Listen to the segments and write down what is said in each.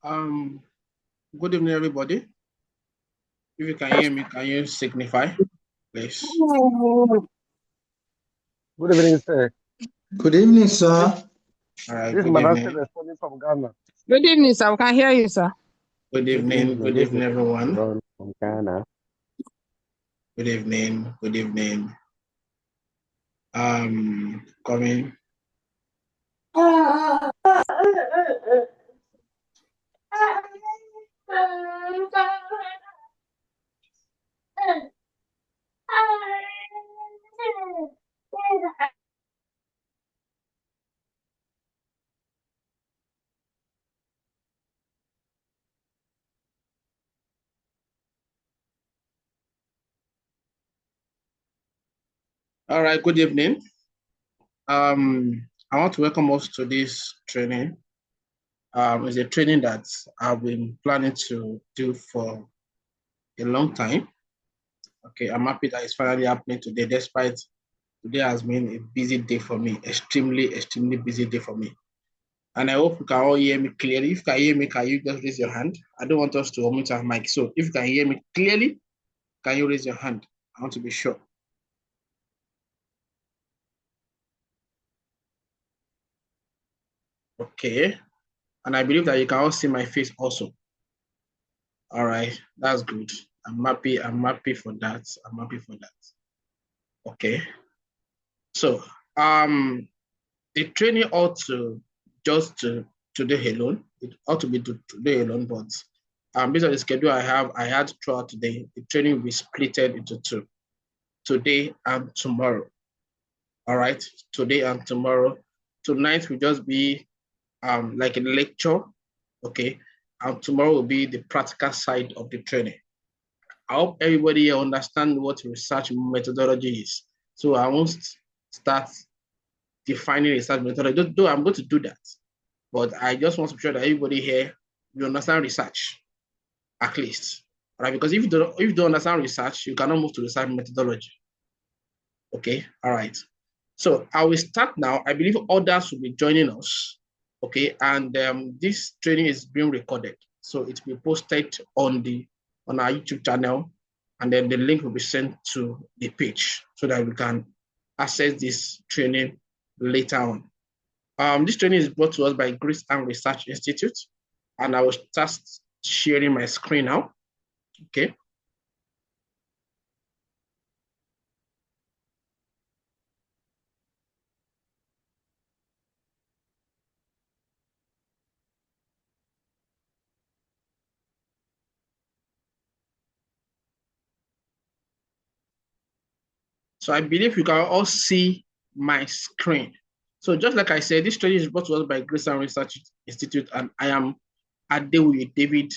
Um, Good evening, everybody. If you can hear me, can you signify, please? Good evening, sir. Good evening, sir. All right, This is good Manasseh evening. responding from Ghana. Good evening, sir. We can hear you, sir. Good evening, good evening, everyone. Ron from Ghana. Good evening, good evening. Coming. All right, good evening. I want to welcome us to this training. It's a training that I've been planning to do for a long time. Okay, I'm happy that it's finally happening today, despite today has been a busy day for me, extremely busy day for me. And I hope you can all hear me clearly. If you can hear me, can you just raise your hand? I don't want us to omit our mic. So if you can hear me clearly, can you raise your hand? I want to be sure. Okay. And I believe that you can all see my face also. All right, that's good. I'm happy for that. I'm happy for that. Okay. So the training ought to just today alone. It ought to be today alone, but based on the schedule I had throughout today, the training will be split into two, today and tomorrow. All right, today and tomorrow. Tonight will just be like a lecture, okay, and tomorrow will be the practical side of the training. I hope everybody here understands what research methodology is. So I won't start defining research methodology, though I'm going to do that. But I just want to be sure that everybody here will understand research, at least. All right, because if you don't understand research, you cannot move to research methodology. Okay, all right. So I will start now. I believe others will be joining us. Okay, and this training is being recorded. So it will be posted on our YouTube channel, and then the link will be sent to the page so that we can access this training later on. This training is brought to us by Grace and Research Institute, and I will start sharing my screen now. Okay. So I believe you can all see my screen. So just like I said, this training is brought to us by Grace and Research Institute, and I am Adewoye David,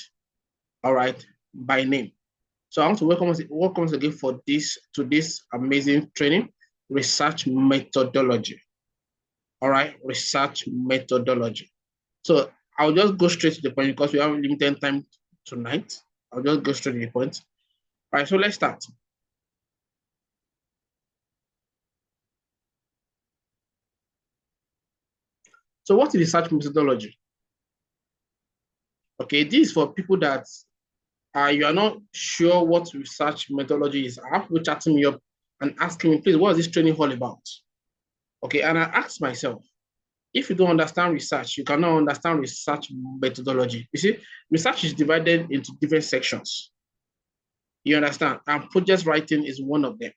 all right, by name. So I want to welcome us again to this amazing training, research methodology. All right, research methodology. So I'll just go straight to the point because we have limited time tonight. I'll just go straight to the point. All right, so let's start. So what is research methodology? Okay, this is for people that you are not sure what research methodology is. I have people chatting me up and asking me, please, what is this training all about? Okay, and I asked myself, if you don't understand research, you cannot understand research methodology. You see, research is divided into different sections. You understand? And project writing is one of them.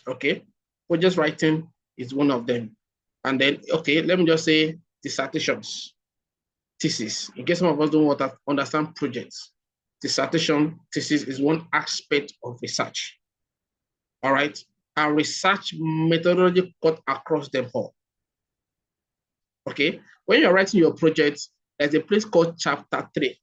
Okay, project writing is one of them. And then, okay, let me just say dissertations, thesis. In case some of us don't want to understand projects, dissertation, thesis is one aspect of research. All right, and research methodology cut across them all. Okay, when you're writing your project, there's a place called chapter 3.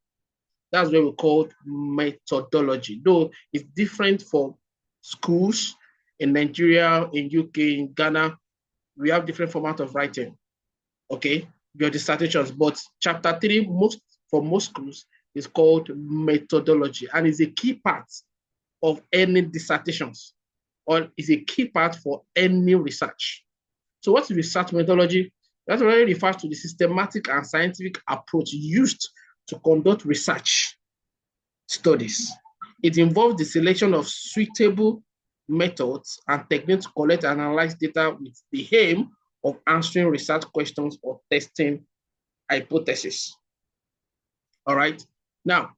That's what we call methodology, though it's different for schools in Nigeria, in UK, in Ghana. We have different format of writing. Okay, your dissertations, but chapter 3 for most schools is called methodology, and is a key part of any dissertations, or is a key part for any research. So what is research methodology? That already refers to the systematic and scientific approach used to conduct research studies. It involves the selection of suitable methods and techniques to collect and analyze data with the aim of answering research questions or testing hypotheses. All right. Now,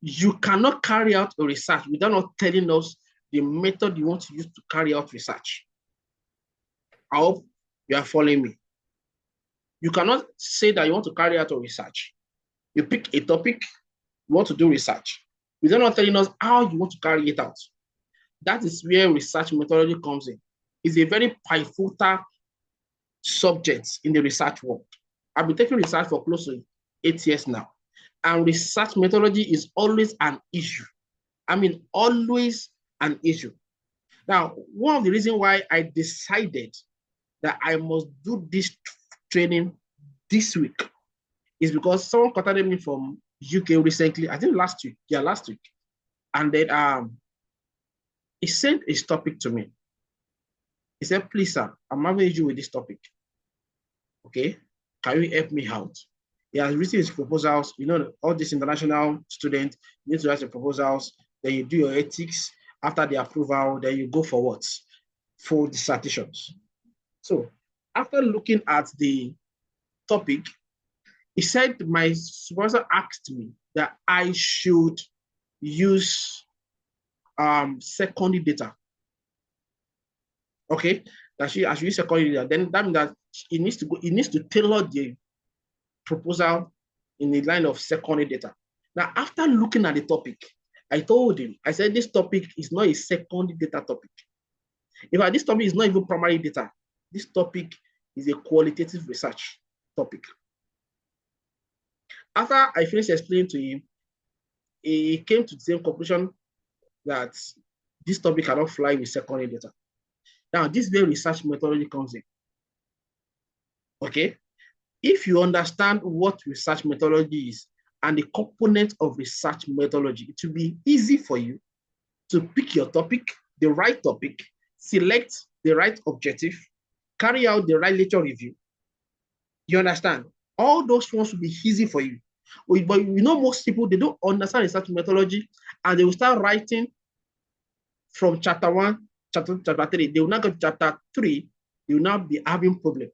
you cannot carry out a research without not telling us the method you want to use to carry out research. I hope you are following me. You cannot say that you want to carry out a research. You pick a topic, you want to do research, without not telling us how you want to carry it out. That is where research methodology comes in. It's a very pivotal subject in the research world. I've been taking research for close to 8 years now, and research methodology is always an issue. I mean, always an issue. Now, one of the reasons why I decided that I must do this training this week is because someone contacted me from UK recently, I think last week, and then he sent his topic to me. He said, please, sir, I'm having issue with this topic. Okay, can you help me out? He has written his proposals. You know, all these international students need to write the proposals, then you do your ethics. After the approval, then you go for what? For dissertations. So after looking at the topic, he said my supervisor asked me that I should use secondary data. Okay, that I should use secondary data. Then that means that it needs to tailor the proposal in the line of secondary data. Now, after looking at the topic, I told him, I said, this topic is not a secondary data topic. In fact, this topic is not even primary data. This topic is a qualitative research topic. After I finished explaining to him, he came to the same conclusion that this topic cannot fly with secondary data. Now, this is where research methodology comes in. Okay? If you understand what research methodology is and the components of research methodology, it will be easy for you to pick your topic, the right topic, select the right objective, carry out the right literature review. You understand? All those ones will be easy for you. But you know, most people, they don't understand research methodology and they will start writing from chapter 1, chapter 3. They will not go to chapter 3, they will now be having problem.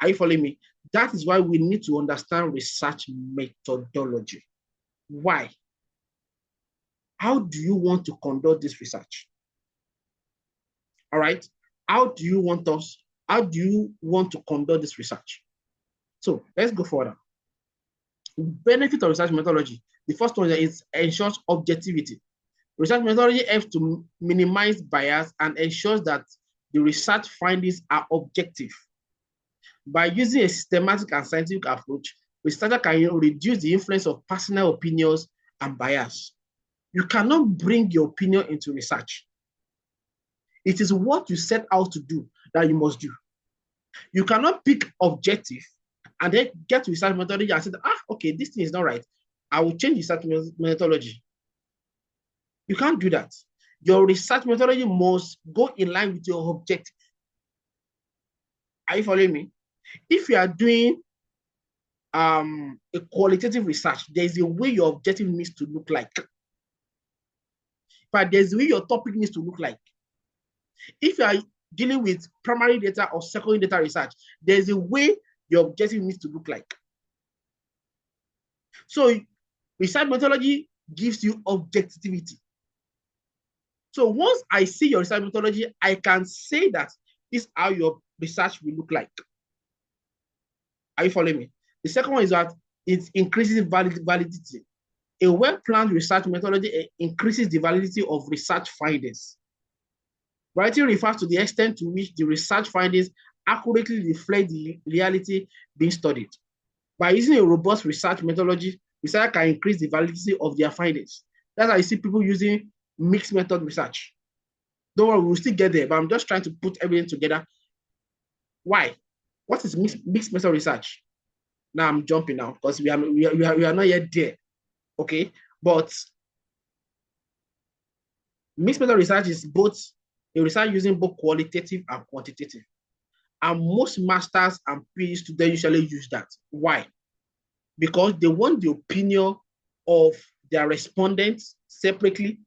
Are you following me? That is why we need to understand research methodology. Why? How do you want to conduct this research? All right. How do you want to conduct this research? So let's go further. Benefit of research methodology. The first one is ensures objectivity. Research methodology helps to minimize bias and ensures that the research findings are objective. By using a systematic and scientific approach, researchers can reduce the influence of personal opinions and bias. You cannot bring your opinion into research. It is what you set out to do that you must do. You cannot pick objective and then get to research methodology and say, okay, this thing is not right. I will change research methodology. You can't do that. Your research methodology must go in line with your objective. Are you following me? If you are doing a qualitative research, there's a way your objective needs to look like. But there's a way your topic needs to look like. If you are dealing with primary data or secondary data research, there's a way your objective needs to look like. So research methodology gives you objectivity. So once I see your research methodology, I can say that this is how your research will look like. Are you following me? The second one is that it increases validity. A well-planned research methodology increases the validity of research findings. Validity refers to the extent to which the research findings accurately reflect the reality being studied. By using a robust research methodology, researchers can increase the validity of their findings. That's why you see people using mixed method research. Don't worry, we'll still get there, but I'm just trying to put everything together. Why? What is mixed method research? Now I'm jumping now because we are not yet there. Okay, but mixed method research is both a research using both qualitative and quantitative. And most masters and PhD students usually use that. Why? because they want the opinion of their respondents separately,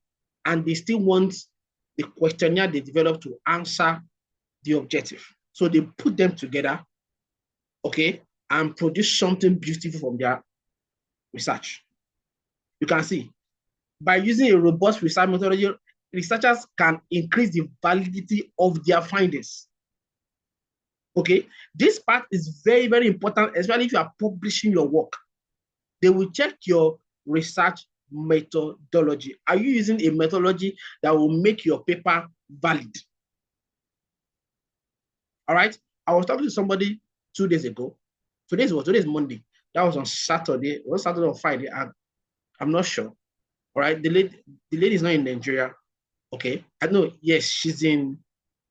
and they still want the questionnaire they developed to answer the objective. So they put them together, okay, and produce something beautiful from their research. You can see, by using a robust research methodology, researchers can increase the validity of their findings. Okay, this part is very, very important, especially if you are publishing your work. They will check your research methodology. Are you using a methodology that will make your paper valid? All right. I was talking to somebody 2 days ago. Today is Monday. That was on Saturday. It was Saturday or Friday. I'm not sure. All right. The lady is not in Nigeria. Okay. I know. Yes, she's in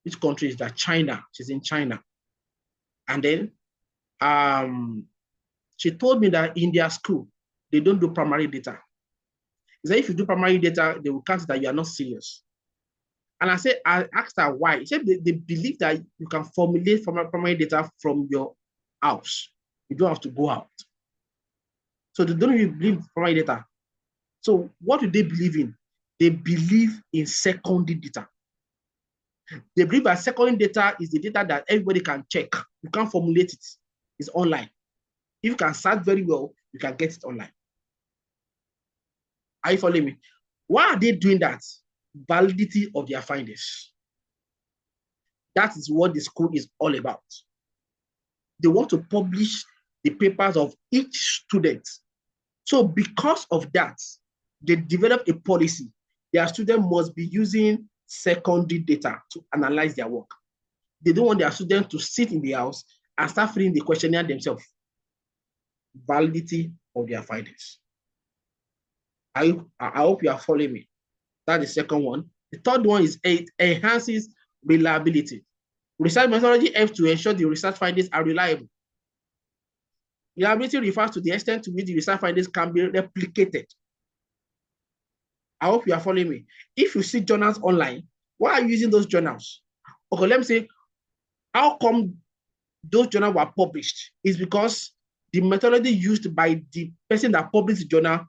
which country is that? China. She's in China. And then she told me that in their school, they don't do primary data. She said if you do primary data, they will count that you are not serious. And I asked her why. She said they believe that you can formulate primary data from your house. You don't have to go out. So they don't even believe primary data. So what do they believe in? They believe in secondary data. They believe that secondary data is the data that everybody can check. You can't formulate it. It's online. If you can search very well, you can get it online. Are you following me? Why are they doing that? Validity of their findings. That is what the school is all about. They want to publish the papers of each student. So because of that, they develop a policy. Their students must be using secondary data to analyze their work. They don't want their students to sit in the house and start filling the questionnaire themselves. Validity of their findings. I hope you are following me. That's the second one. The third one is it enhances reliability. Research methodology helps to ensure the research findings are reliable. Reliability refers to the extent to which the research findings can be replicated. I hope you are following me. If you see journals online, why are you using those journals? Okay, let me say, how come those journals were published? It's because the methodology used by the person that published the journal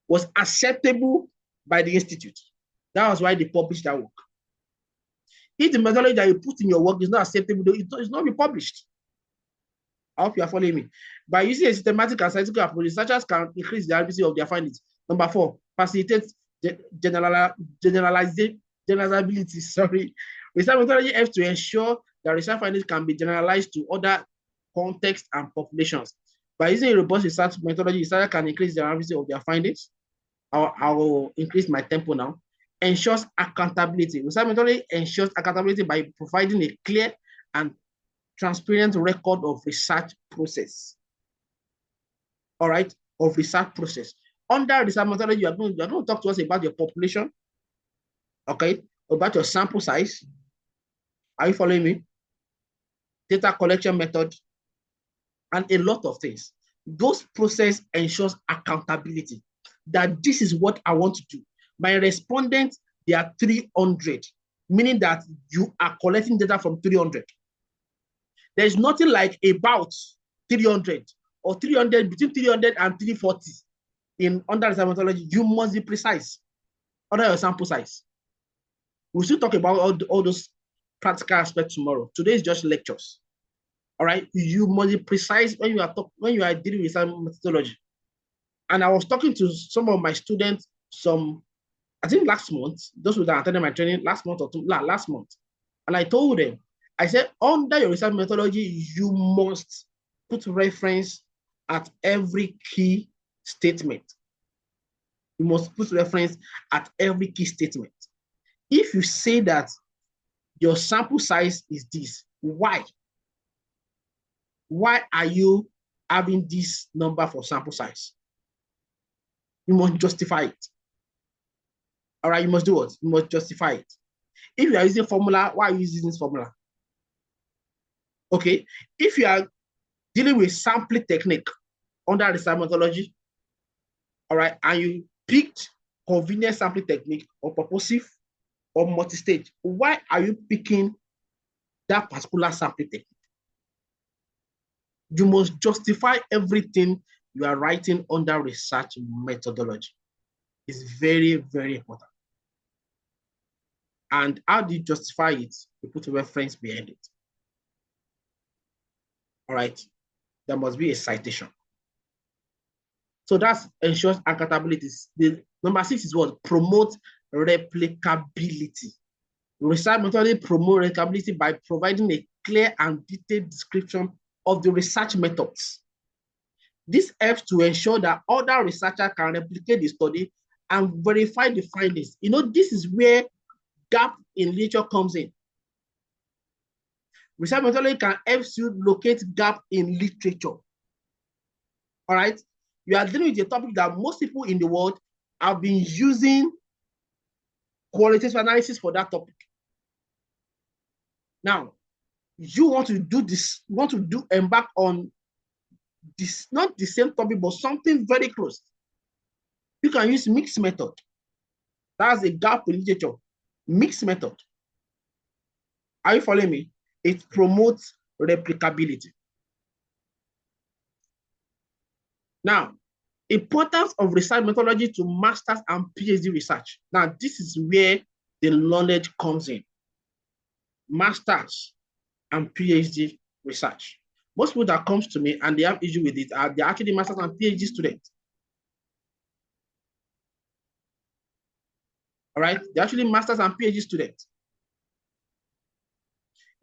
was acceptable by the institute. That was why they published that work. If the methodology that you put in your work is not acceptable, it's not be published. I hope you are following me. By using a systematic and scientific approach, researchers can increase the accuracy of their findings. Number 4, facilitate generalizability. Research methodology helps to ensure that research findings can be generalized to other contexts and populations. By using a robust research methodology, researchers can increase the accuracy of their findings. I will increase my tempo now. Ensures accountability. Research methodology ensures accountability by providing a clear and transparent record of research process. All right, of research process. Under research methodology, you are going to talk to us about your population, okay, about your sample size. Are you following me? Data collection method, and a lot of things. Those process ensures accountability, that this is what I want to do. My respondents, they are 300, meaning that you are collecting data from 300. There's nothing like about 300 or 300, between 300 and 340 in under research methodology. You must be precise under your sample size. We'll still talk about all those practical aspects tomorrow. Today is just lectures. All right, you must be precise when you are dealing with some methodology. And I was talking to some of my students, I think last month, those who attended my training last month, and I told them, I said, under your research methodology, you must put reference at every key statement. You must put reference at every key statement. If you say that your sample size is this, why? Why are you having this number for sample size? You must justify it. All right, you must do what? You must justify it. If you are using formula, why are you using this formula? Okay, if you are dealing with sampling technique under research methodology, all right, and you picked convenient sampling technique or purposive or multi-stage, why are you picking that particular sampling technique? You must justify everything you are writing under research methodology. It's very, very important. And how do you justify it? You put a reference behind it. All right. There must be a citation. So that ensures accountability. The number 6 is what? Promote replicability. Research methodology promote replicability by providing a clear and detailed description of the research methods. This helps to ensure that other researchers can replicate the study and verify the findings. You know, this is where gap in literature comes in. Research methodology can help you locate gap in literature. All right. You are dealing with a topic that most people in the world have been using qualitative analysis for that topic. Now, you want to do this, embark on this, not the same topic, but something very close. You can use mixed method. That's a gap in literature. Mixed method. Are you following me? It promotes replicability. Now, importance of research methodology to master's and PhD research. Now, this is where the knowledge comes in. Master's and PhD research. Most people that comes to me and they have issue with it are they're actually master's and PhD students. All right, they're actually master's and PhD students.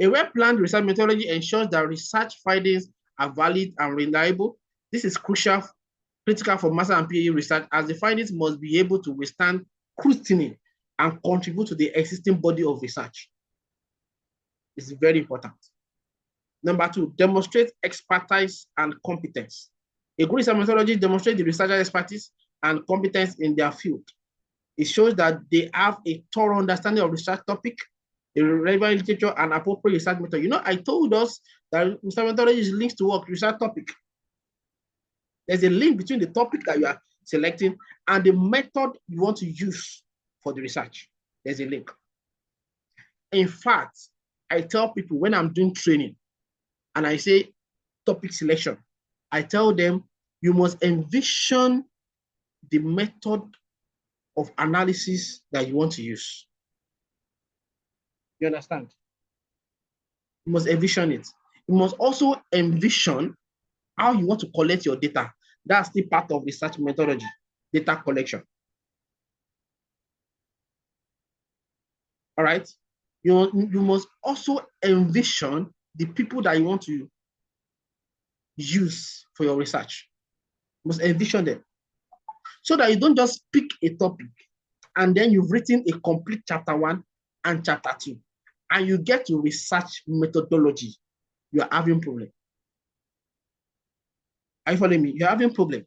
A well-planned research methodology ensures that research findings are valid and reliable. This is critical for master and PhD research, as the findings must be able to withstand scrutiny and contribute to the existing body of research. It's very important. Number 2, demonstrate expertise and competence. A good research methodology demonstrates the researcher's expertise and competence in their field. It shows that they have a thorough understanding of research topic, the relevant literature, and appropriate research method. You know, I told us that research methodology is linked to what? Research topic. There's a link between the topic that you are selecting and the method you want to use for the research. There's a link. In fact, I tell people when I'm doing training and I say topic selection, I tell them you must envision the method of analysis that you want to use. You understand? You must envision it. You must also envision how you want to collect your data. That's the part of research methodology, data collection. All right. You must also envision the people that you want to use for your research. You must envision them so that you don't just pick a topic and then you've written a complete chapter 1 and chapter 2, and you get to research methodology. You are having problem. Are you following me? You're having problem.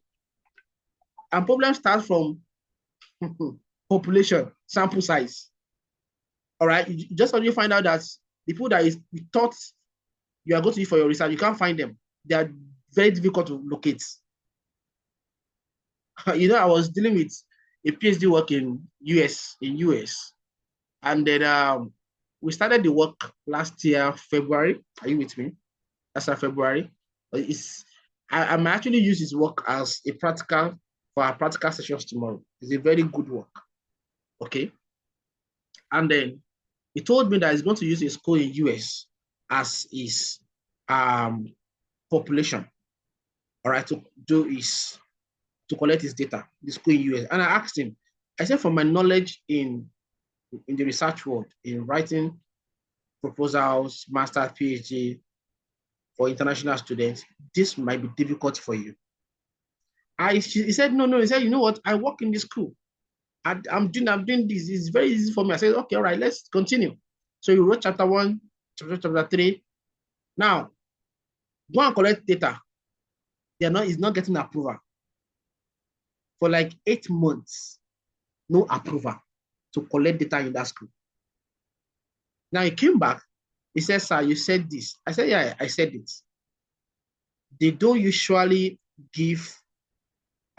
And problem starts from population, sample size. All right. You just already find out that the people that you thought you are going to use for your research, you can't find them. They are very difficult to locate. You know, I was dealing with a PhD work in US, and then we started the work last year, February. Are you with me? That's February. I'm actually use his work as a practical for our practical sessions tomorrow. It's a very good work. Okay. And then he told me that he's going to use his school in US as his population. All right, to collect his data, the school in US. And I asked him, I said, from my knowledge in the research world, in writing proposals, master's, PhD, for international students, this might be difficult for you. He said, no. He said, you know what? I work in this school. I'm doing this. It's very easy for me. I said, okay, all right, let's continue. So you wrote chapter 1, chapter 3. Now, go and collect data. It's not getting approval. For like 8 months, no approval to collect data in that school. Now he came back. He said, sir, you said this. I said, yeah, I said it. They don't usually give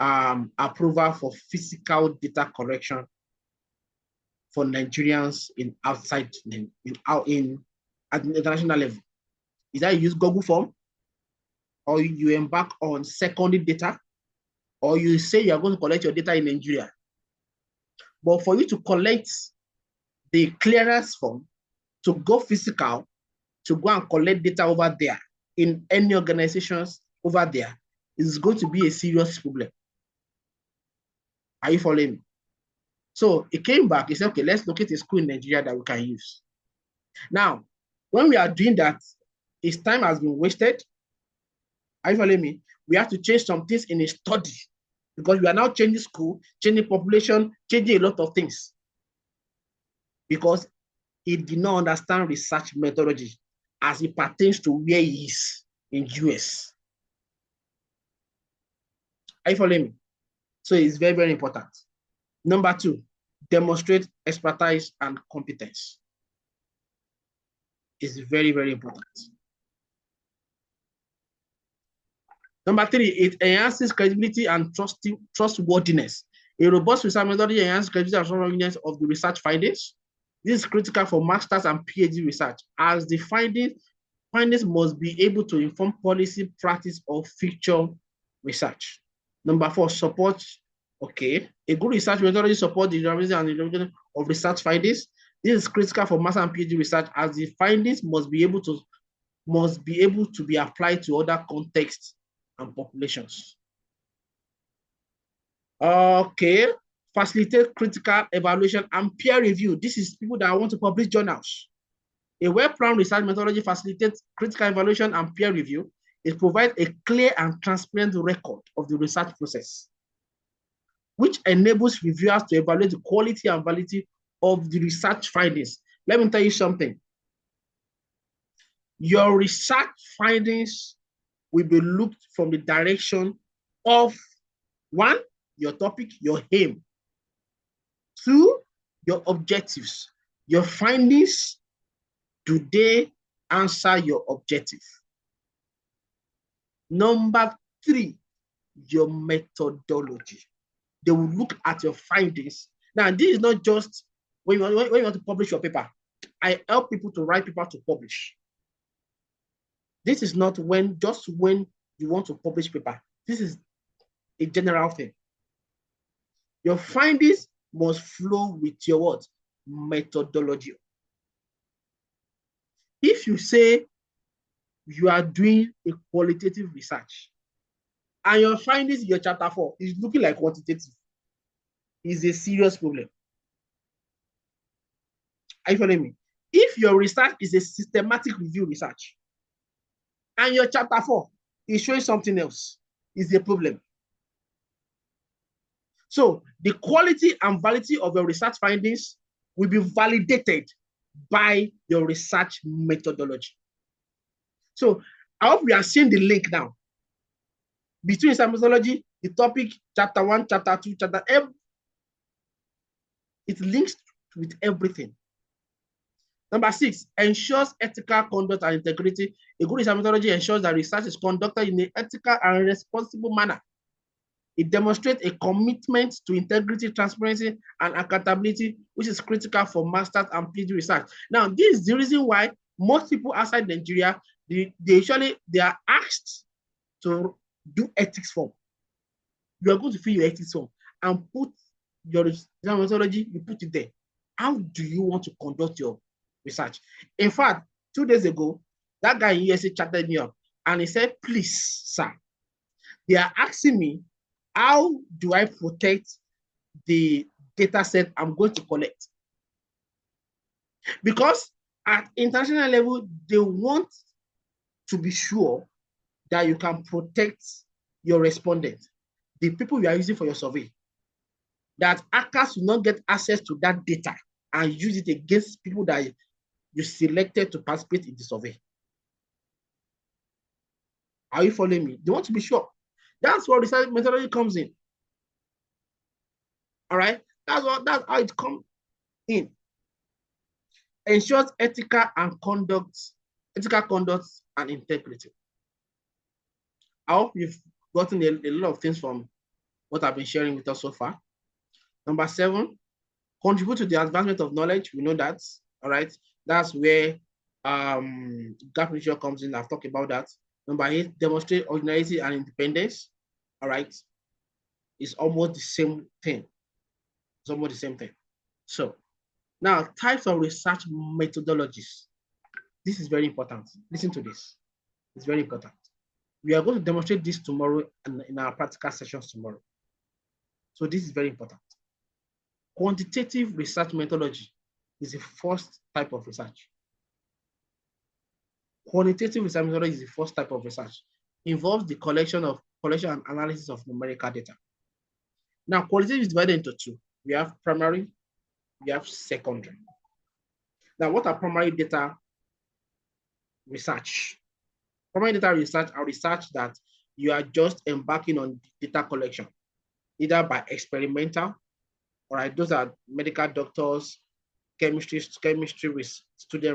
approval for physical data collection for Nigerians at the international level. Is that you use Google form or you embark on secondary data or you say you are going to collect your data in Nigeria. But for you to collect the clearance form, to go physical, to go and collect data over there in any organizations over there, is going to be a serious problem. Are you following me? So he came back, he said, okay, let's locate a school in Nigeria that we can use. Now, when we are doing that, his time has been wasted. Are you following me? We have to change some things in a study because we are now changing school, changing population, changing a lot of things. Because he did not understand research methodology as it pertains to where he is in US. Are you following me? So it's very, very important. Number 2, demonstrate expertise and competence. It's very, very important. Number 3, it enhances credibility and trustworthiness. A robust research methodology enhances credibility and trustworthiness of the research findings. This is critical for master's and PhD research, as the findings must be able to inform policy, practice, or future research. Number 4, support. Okay, a good research methodology supports the generalization and the of research findings. This is critical for master and PhD research, as the findings must be able to be applied to other contexts and populations. Okay, facilitate critical evaluation and peer review. This is people that want to publish journals. A well-planned research methodology facilitates critical evaluation and peer review. It provides a clear and transparent record of the research process, which enables reviewers to evaluate the quality and validity of the research findings. Let me tell you something. Your research findings will be looked from the direction of 1, your topic, your aim. 2, your objectives. Your findings, do they answer your objective? Number 3, your methodology. They will look at your findings. Now, this is not just when you want to publish your paper. I help people to write paper to publish. This is not just when you want to publish paper. This is a general thing. Your findings must flow with your what? Methodology. If you say you are doing a qualitative research and your findings in your chapter 4 is looking like quantitative, is a serious problem. Are you following me? If your research is a systematic review research and your chapter 4 is showing something else, is a problem. So the quality and validity of your research findings will be validated by your research methodology. So I hope we are seeing the link now between research methodology, the topic, chapter 1, chapter 2, chapter M. It links with everything. Number 6, ensures ethical conduct and integrity. A good research methodology ensures that research is conducted in an ethical and responsible manner. It demonstrates a commitment to integrity, transparency, and accountability, which is critical for master's and PhD research. Now, this is the reason why most people outside Nigeria, they are asked to do ethics form. You are going to fill your ethics form and put your research methodology, you put it there. How do you want to conduct your research? In fact, 2 days ago, that guy in USA chatted me up and he said, please, sir, they are asking me, how do I protect the data set I'm going to collect? Because at international level, they want to be sure that you can protect your respondent, the people you are using for your survey, that hackers will not get access to that data and use it against people that you selected to participate in the survey. Are you following me? They want to be sure. That's what research methodology comes in. All right, that's how it comes in. Ensures ethical conduct and integrity. I hope you've gotten a lot of things from what I've been sharing with us so far. Number 7, contribute to the advancement of knowledge. We know that. All right, that's where gap ratio comes in. I've talked about that. Number 8, demonstrate originality and independence. All right. It's almost the same thing. It's almost the same thing. So now, types of research methodologies. This is very important. Listen to this. It's very important. We are going to demonstrate this tomorrow in our practical sessions tomorrow. So this is very important. Quantitative research methodology is the first type of research. Quantitative research methodology is the first type of research. Involves the collection and analysis of numerical data. Now, qualitative is divided into two. We have primary, we have secondary. Now, what are primary data research? Primary data research are research that you are just embarking on data collection, either by experimental, all right, those are medical doctors, chemistry student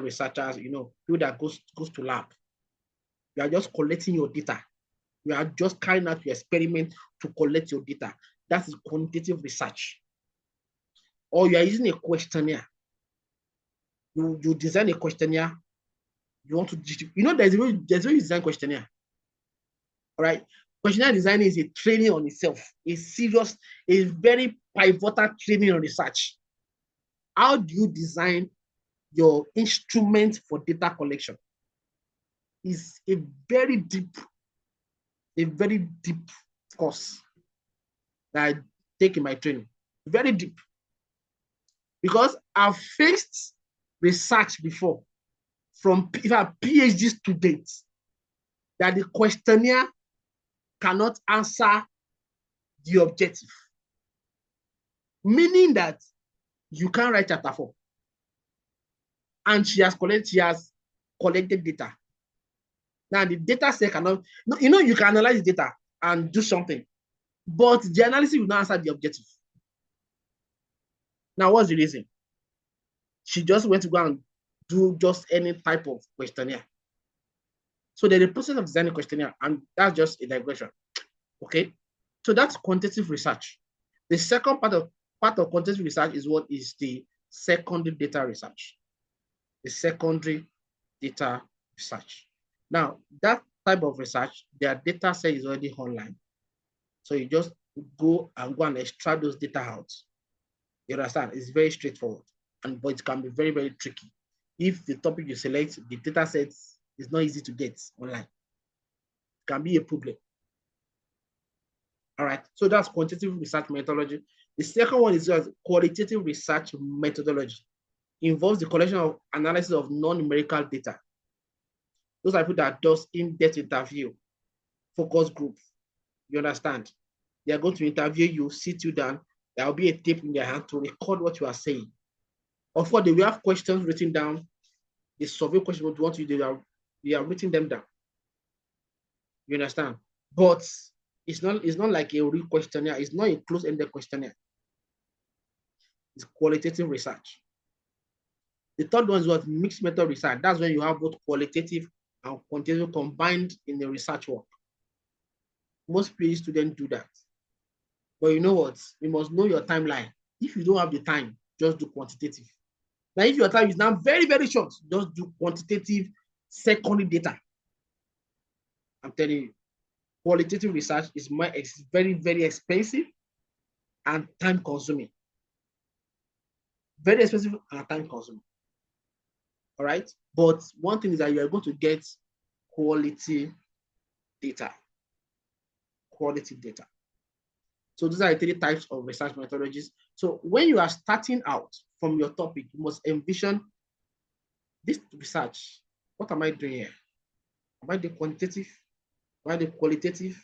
researchers, people that goes to lab. You are just collecting your data. You are just carrying out your experiment to collect your data. That is quantitative research. Or you are using a questionnaire. You design a questionnaire. You want to, there's a way you design questionnaire. All right. Questionnaire design is a training on itself, a very pivotal training on research. How do you design your instrument for data collection? Is a very deep course that I take in my training. Very deep. Because I've faced research before from PhD students that the questionnaire cannot answer the objective. Meaning that you can't write chapter 4. And she has collected data. Now the data set cannot, you can analyze the data and do something, but the analysis will not answer the objective. Now, what's the reason? She just went to go and do just any type of questionnaire. So there's a process of designing a questionnaire, and that's just a digression. Okay, so that's quantitative research. The second part of quantitative research is what is the secondary data research. The secondary data research. Now, that type of research, their data set is already online. So you just go and extract those data out. You understand? It's very straightforward, but it can be very, very tricky. If the topic you select, the data set is not easy to get online. It can be a problem. All right, so that's quantitative research methodology. The second one is qualitative research methodology. Involves the collection of analysis of non-numerical data. Those are people that does in-depth interview, focus group. You understand? They are going to interview you, sit you down. There will be a tape in their hand to record what you are saying. Of course, they will have questions written down. The survey questions what you want to do, they are written them down. You understand? But it's not like a real questionnaire. It's not a closed-ended questionnaire. It's qualitative research. The third one is what mixed method research. That's when you have both qualitative and quantitative combined in the research work. Most PhD students do that. But you know what? You must know your timeline. If you don't have the time, just do quantitative. Now, if your time is now very, very short, just do quantitative secondary data. I'm telling you, qualitative research is very, very expensive and time consuming. Very expensive and time consuming. All right. But one thing is that you are going to get quality data. Quality data. So these are the 3 types of research methodologies. So when you are starting out from your topic, you must envision this research. What am I doing here? Am I doing quantitative? Am I doing qualitative?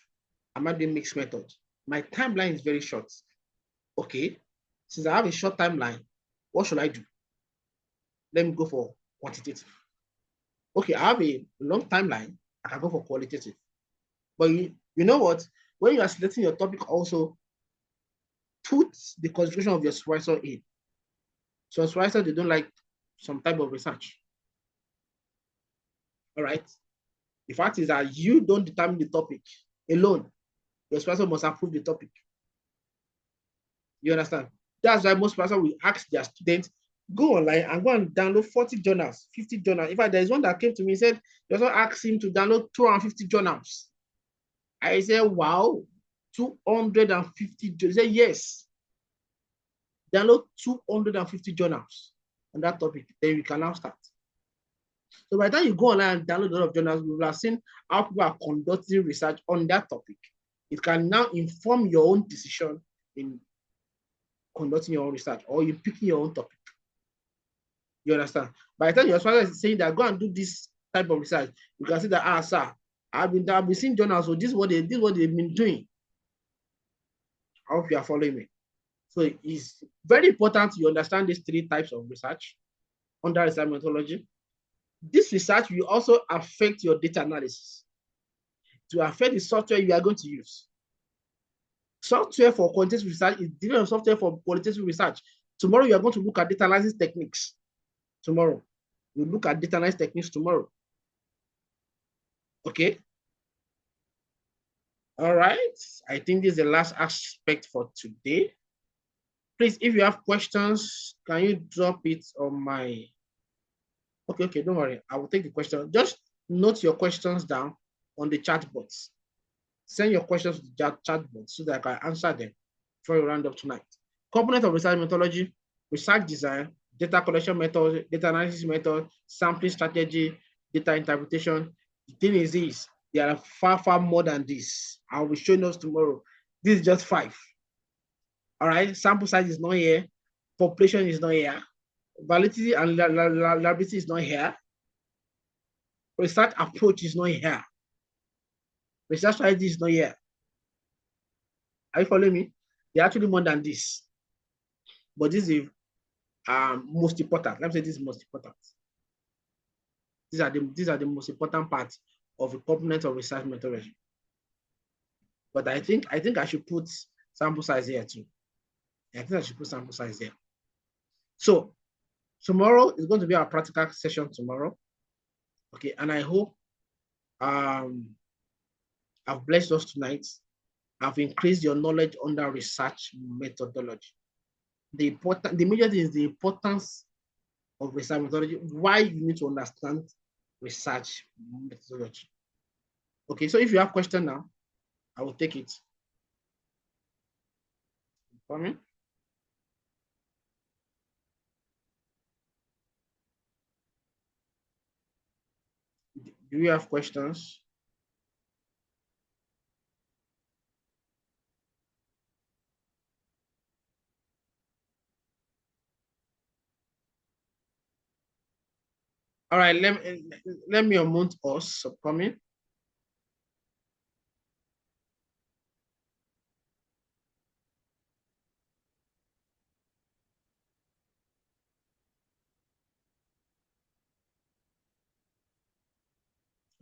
Am I doing mixed method? My timeline is very short. Okay. Since I have a short timeline, what should I do? Let me go for quantitative. Okay, I have a long timeline. I can go for qualitative. But you know what? When you are selecting your topic, also put the concentration of your supervisor in. So supervisor, they don't like some type of research. All right. The fact is that you don't determine the topic alone. Your supervisor must approve the topic. You understand? That's why most supervisors will ask their students, go online and go and download 40 journals, 50 journals. In fact, there's one that came to me and said, they also asked him to download 250 journals. I said, wow, 250 journals. Say yes. Download 250 journals on that topic. Then you can now start. So by the time you go online and download a lot of journals, we will have seen how people are conducting research on that topic. It can now inform your own decision in conducting your own research or in picking your own topic. You understand? By the time your sponsor is saying that go and do this type of research, you can see that, sir, I've been seeing journals, so this is what they've been doing. I hope you are following me. So it's very important you understand these three types of research under research methodology. This research will also affect your data analysis. To affect the software you are going to use. Software for quantitative research is different from software for qualitative research. Tomorrow you are going to look at data analysis techniques. Tomorrow we look at data analysis techniques tomorrow. Okay. All right. I think this is the last aspect for today. Please, if you have questions, can you drop it on my... Okay, don't worry. I will take the question. Just note your questions down on the chat box. Send your questions to the chat box so that I can answer them before we round up tonight. Component of research methodology, research design, data collection method, data analysis method, sampling strategy, data interpretation. The thing is this, there are far more than this. I will be showing us tomorrow. This is just 5. All right, sample size is not here. Population is not here. Validity and reliability is not here. Research approach is not here. Research strategy is not here. Are you following me? They're actually more than this. But this is most important. Let me say this is most important. These are the most important parts of the component of research methodology. But I think I should put sample size here too. I think I should put sample size here. So tomorrow is going to be our practical session tomorrow. Okay, and I hope I've blessed us tonight. I've increased your knowledge under research methodology. The major thing is the importance of research methodology, why you need to understand research methodology. Okay, so if you have question now, I will take it. For me. Do you have questions? All right, let me unmute us upcoming.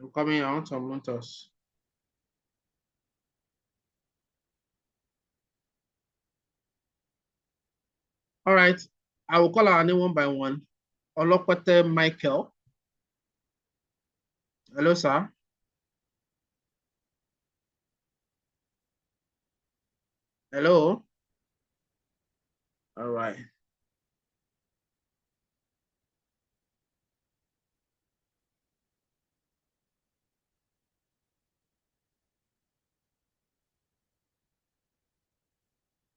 I'm coming out to unmute us. All right, I will call our name one by one. Olokwete Michael. Hello, sir. Hello. All right.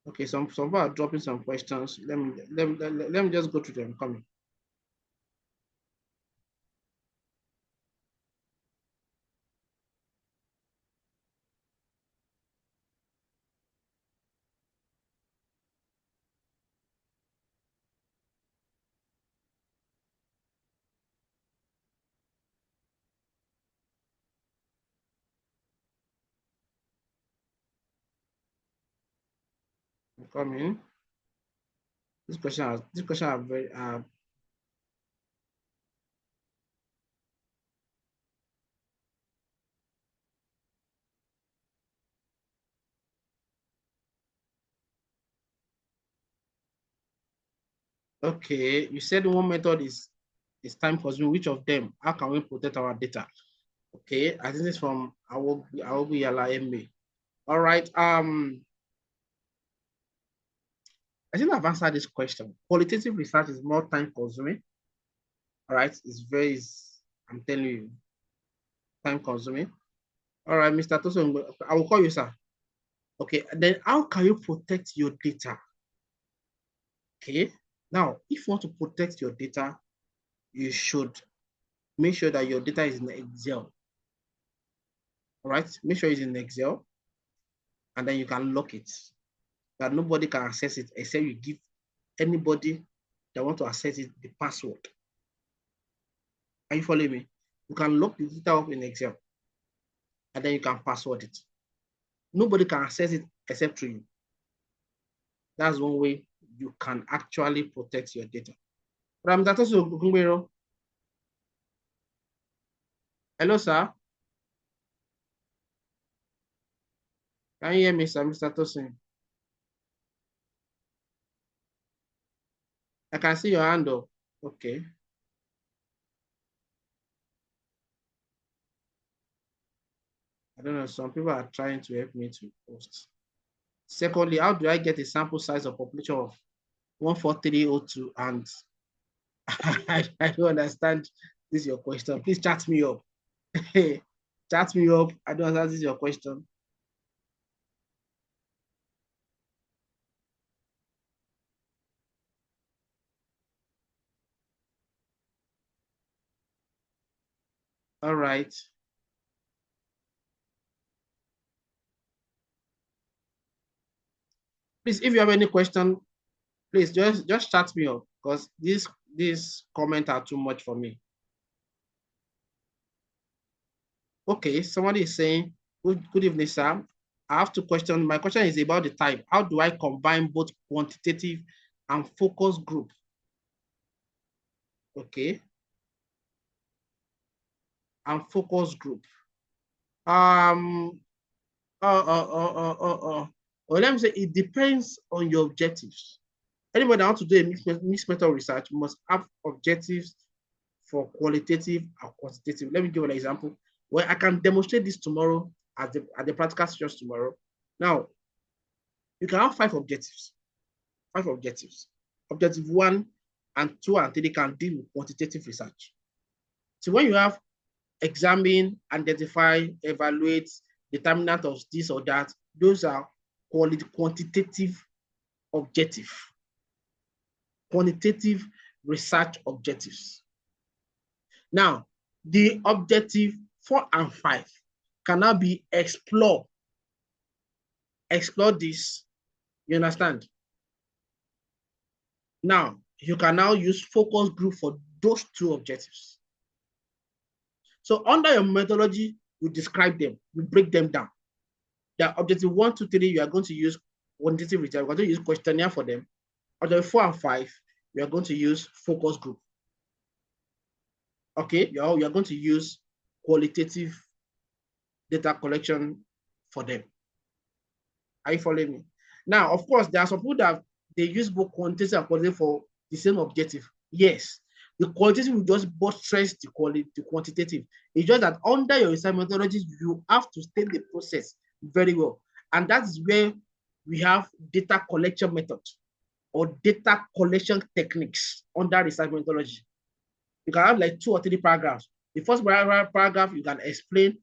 Okay, some people are dropping some questions. Let me just go through them. Coming. I'm coming. This question are very okay. You said one method is time consuming. Which of them? How can we protect our data? Okay, I think it's from Awobi Yala MA. All right. I think I've answered this question. Qualitative research is more time consuming. All right, I'm telling you, time consuming. All right, Mr. Toso, I will call you, sir. Okay, and then how can you protect your data? Okay, now if you want to protect your data, you should make sure that your data is in Excel. All right, make sure it's in Excel, and then you can lock it, that nobody can access it except you give anybody that want to access it the password. Are you following me? You can lock the data up in Excel, and then you can password it. Nobody can access it except through you. That's one way you can actually protect your data. Hello, sir. Can you hear me, sir, Mr. Tosin? I can see your hand up. Okay. I don't know. Some people are trying to help me to post. Secondly, how do I get a sample size of population of 14302? And I don't understand this is your question. Please chat me up. Chat me up. I don't understand this is your question. All right. Please, if you have any question, please just chat me up, because these comments are too much for me. Okay, somebody is saying, good evening, sir. I have two questions. My question is about the type. How do I combine both quantitative and focus group? Okay. And focus group. Or let me say, it depends on your objectives. Anybody that wants to do a mixed method research must have objectives for qualitative and quantitative. Let me give an example where I can demonstrate this tomorrow at the practical sessions tomorrow. Now, you can have 5 objectives. 5 objectives. Objective 1 and 2 and 3 can deal with quantitative research. So when you have examine, identify, evaluate, determinant of this or that, those are quantitative objective. Quantitative research objectives. Now, the objective 4 and 5 can now be explore. Explore this. You understand? Now, you can now use focus group for those 2 objectives. So under your methodology, you describe them, you break them down. The objective 1, 2, 3, you are going to use quantitative research. You're going to use questionnaire for them. Objective 4 and 5, you are going to use focus group. Okay, you're going to use qualitative data collection for them. Are you following me? Now, of course, there are some people that they use both quantitative and qualitative for the same objective. Yes, the qualitative will just buttress the quantitative. It's just that under your research methodology, you have to state the process very well. And that's where we have data collection method or data collection techniques under research methodology. You can have like 2 or 3 paragraphs. The first paragraph, you can explain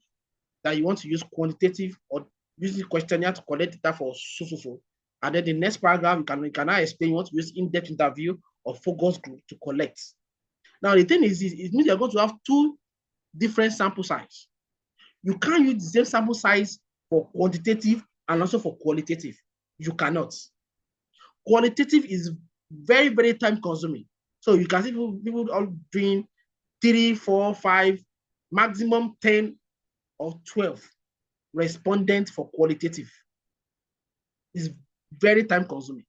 that you want to use quantitative or use the questionnaire to collect data for so. And then the next paragraph, you can now explain you want to use in-depth interview or focus group to collect. Now, the thing is, it means you're going to have 2 different sample size. You can't use the same sample size for quantitative and also for qualitative. You cannot. Qualitative is very, very time consuming. So you can see people all doing 3, 4, 5, maximum 10 or 12 respondents for qualitative. It's very time consuming.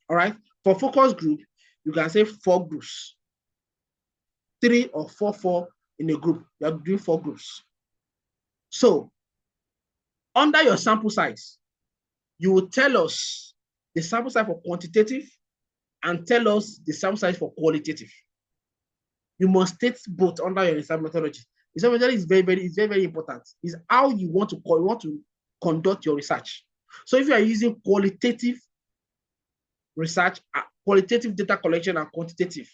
All right. For focus group, you can say 4 groups. 3 or 4 in a group. You are doing 4 groups. So under your sample size, you will tell us the sample size for quantitative and tell us the sample size for qualitative. You must state both under your research methodology. Research methodology is very important. It's how you want to conduct your research. So if you are using qualitative research, qualitative data collection and quantitative,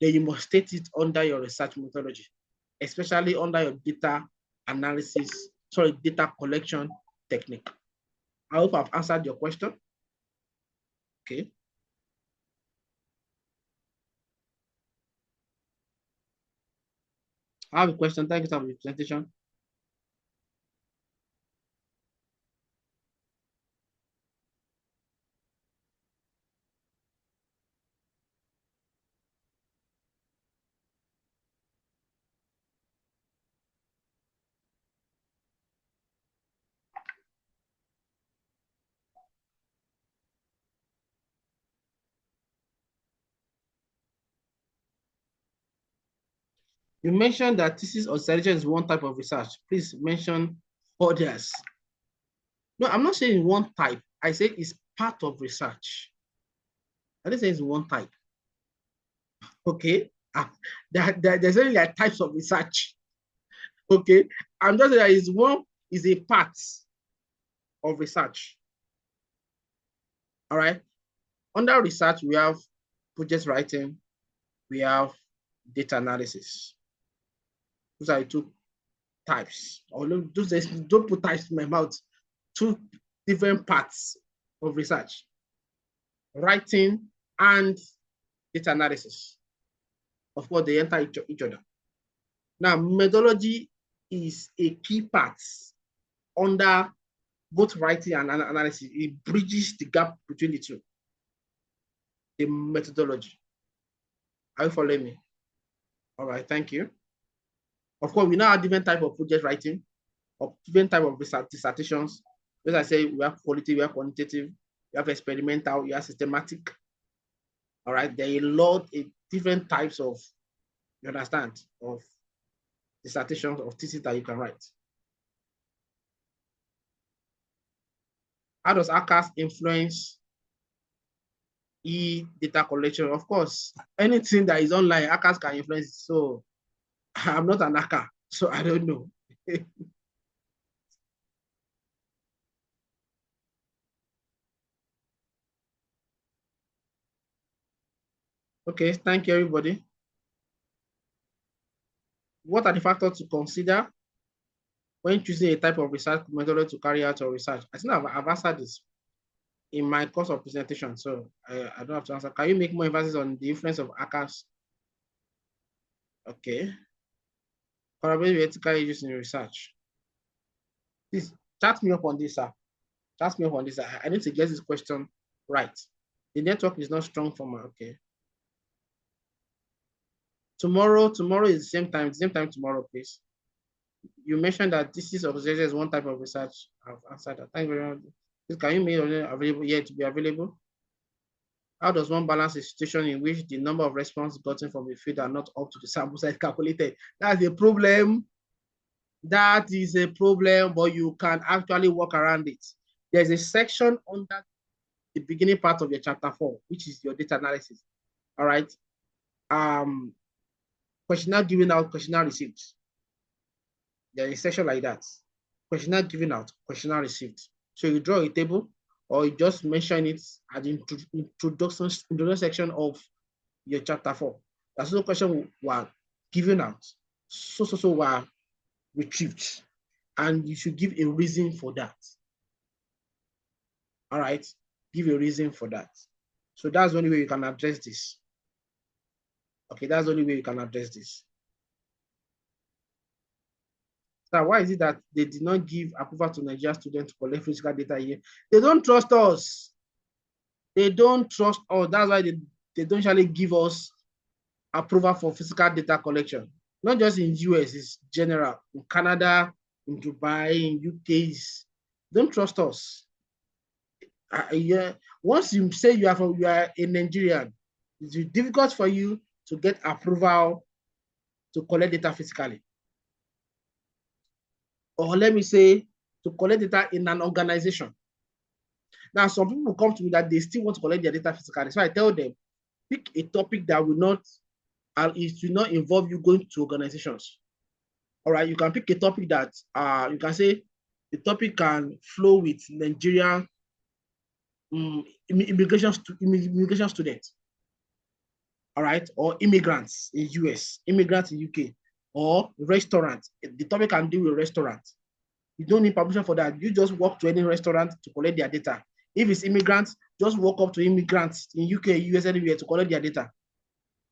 then you must state it under your research methodology, especially under your data analysis, data collection technique. I hope I've answered your question. Okay. I have a question. Thank you for the presentation. You mentioned that thesis or dissertation is one type of research. Please mention others. No, I'm not saying one type. I say it's part of research. I didn't say it's one type. Okay. There's only like types of research. Okay. I'm just saying that is a part of research. All right. Under research, we have project writing, we have data analysis. Those are the two types. Or don't put types in my mouth. Two different parts of research: writing and data analysis. Of course, they enter each other. Now, methodology is a key part under both writing and analysis. It bridges the gap between the two. The methodology. Are you following me? All right, thank you. Of course, we now have different type of project writing, or different type of dissertations. As I say, we have quality, we have quantitative, we have experimental, we have systematic. All right, there are a lot of different types of, you understand, of dissertations, of thesis that you can write. How does ACAS influence e-data collection? Of course, anything that is online, ACAS can influence it. So I'm not an ACA, so I don't know. Okay, thank you, everybody. What are the factors to consider when choosing a type of research methodology to carry out your research? I think I've answered this in my course of presentation, so I don't have to answer. Can you make more emphasis on the influence of ACAS? Okay. Collaborate with ethical issues in research. Please chat me up on this, sir. Chat me up on this. I need to get this question right. The network is not strong for my, okay. Tomorrow is the same time tomorrow, please. You mentioned that this is observation is one type of research. I've answered that. Thank you very much. Please, can you make it available yet to be available? How does one balance a situation in which the number of responses gotten from a field are not up to the sample size calculated? That's a problem. That is a problem, but you can actually work around it. There's a section under the beginning part of your chapter 4, which is your data analysis. All right. Questionnaire given out, questionnaire received. There's a section like that. Questionnaire given out, questionnaire received. So you draw a table, or you just mention it at the introduction section of your chapter 4. That's no question were given out. So were retrieved. And you should give a reason for that. All right. Give a reason for that. So that's the only way you can address this. Okay, that's the only way you can address this. So why is it that they did not give approval to Nigerian students to collect physical data here? They don't trust us. They don't trust us. That's why they don't usually give us approval for physical data collection. Not just in US, it's general. In Canada, in Dubai, in UK, don't trust us. Yeah. Once you say you are a Nigerian, it's difficult for you to get approval to collect data physically. Or let me say, to collect data in an organization. Now, some people come to me that they still want to collect their data physically. So I tell them, pick a topic that will not involve you going to organizations. All right, you can pick a topic that you can say the topic can flow with Nigerian immigration students. All right, or immigrants in US, immigrants in UK, or restaurants. The topic can deal with restaurants. You don't need permission for that. You just walk to any restaurant to collect their data. If it's immigrants, just walk up to immigrants in UK, US, anywhere to collect their data.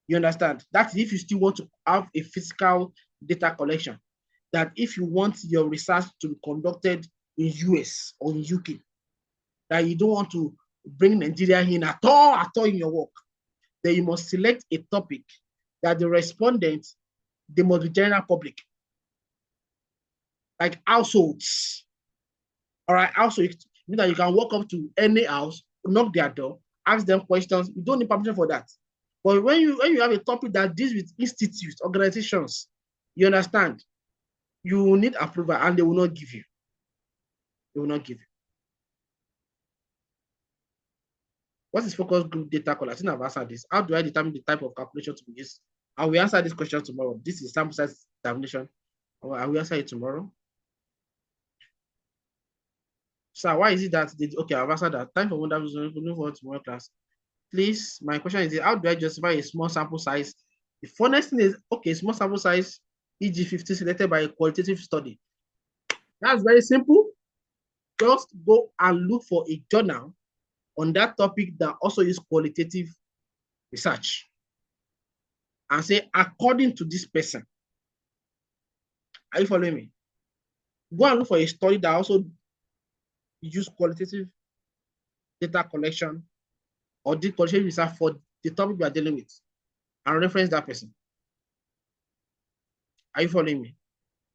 You understand? That's if you still want to have a physical data collection. That if you want your research to be conducted in US or in UK, that you don't want to bring Nigeria in at all in your work, then you must select a topic that the respondent, they must be general public. Like households. All right, households, mean that you can walk up to any house, knock their door, ask them questions. You don't need permission for that. But when you have a topic that deals with institutes, organizations, you understand, you will need approval and they will not give you. They will not give you. What is focus group data collection? I think I've answered this. How do I determine the type of calculation to be used? I will answer this question tomorrow. This is sample size determination. I will answer it tomorrow. So why is it that okay, I've answered that. Time for wonderful moving forward to tomorrow class. Please, my question is, how do I justify a small sample size? The funnest thing is, okay, small sample size, e.g. 50 selected by a qualitative study. That's very simple. Just go and look for a journal on that topic that also is qualitative research. And say, according to this person. Are you following me? Go and look for a study that also use qualitative data collection or the qualitative research for the topic we are dealing with and reference that person. Are you following me?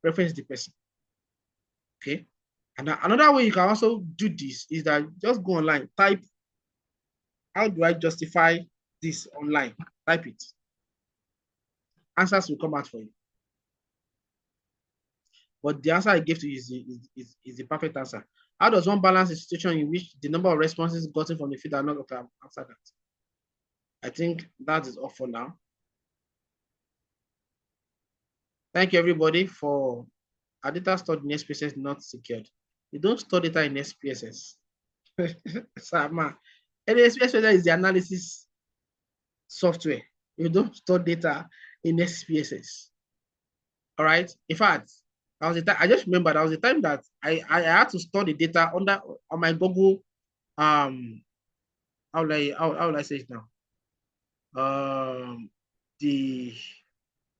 Reference the person. Okay. And another way you can also do this is that just go online, type, how do I justify this online? Type it. Answers will come out for you. But the answer I gave to you is the perfect answer. How does one balance a situation in which the number of responses gotten from the field are not okay? Answer that. I think that is all for now. Thank you, everybody, for our data stored in SPSS not secured. You don't store data in SPSS. And SPSS is the analysis software. You don't store data in SPSS. All right. In fact, that was the time, I just remember that was the time that I had to store the data on my Google. How will I say it now?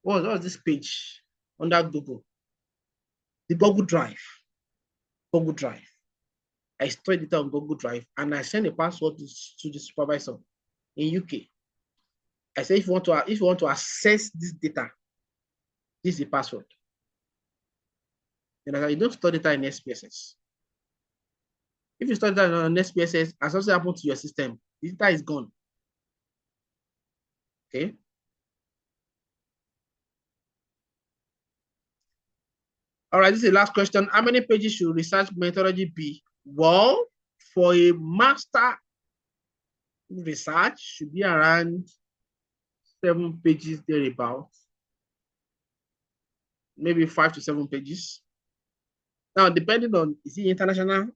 What was this page under Google? The Google Drive. Google Drive. I stored data on Google Drive and I sent a password to the supervisor in UK. I said, if you want to access this data, this is the password. You don't store data in SPSS. If you store data on SPSS and something happens to your system, the data is gone. Okay. All right, this is the last question. How many pages should research methodology be? Well, for a master research, should be around 7 pages thereabouts. Maybe 5 to 7 pages. Now, depending on, is it international?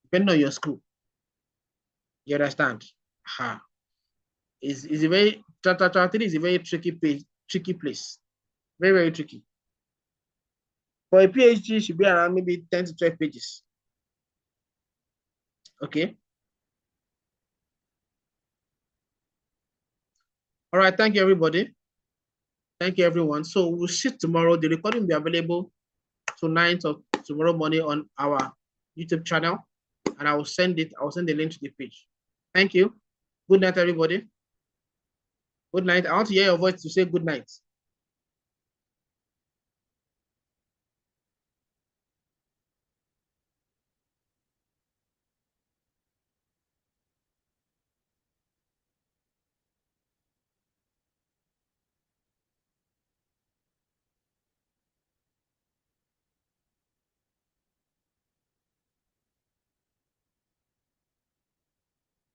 Depending on your school. You understand? It's a very, chapter 3 is a very tricky place. Very, very tricky. For a PhD, it should be around maybe 10 to 12 pages. Okay. All right, thank you, everybody. Thank you, everyone. So we'll see tomorrow. The recording will be available tonight or tomorrow morning on our YouTube channel. And I will send the link to the page. Thank you. Good night, everybody. Good night. I want to hear your voice to say good night.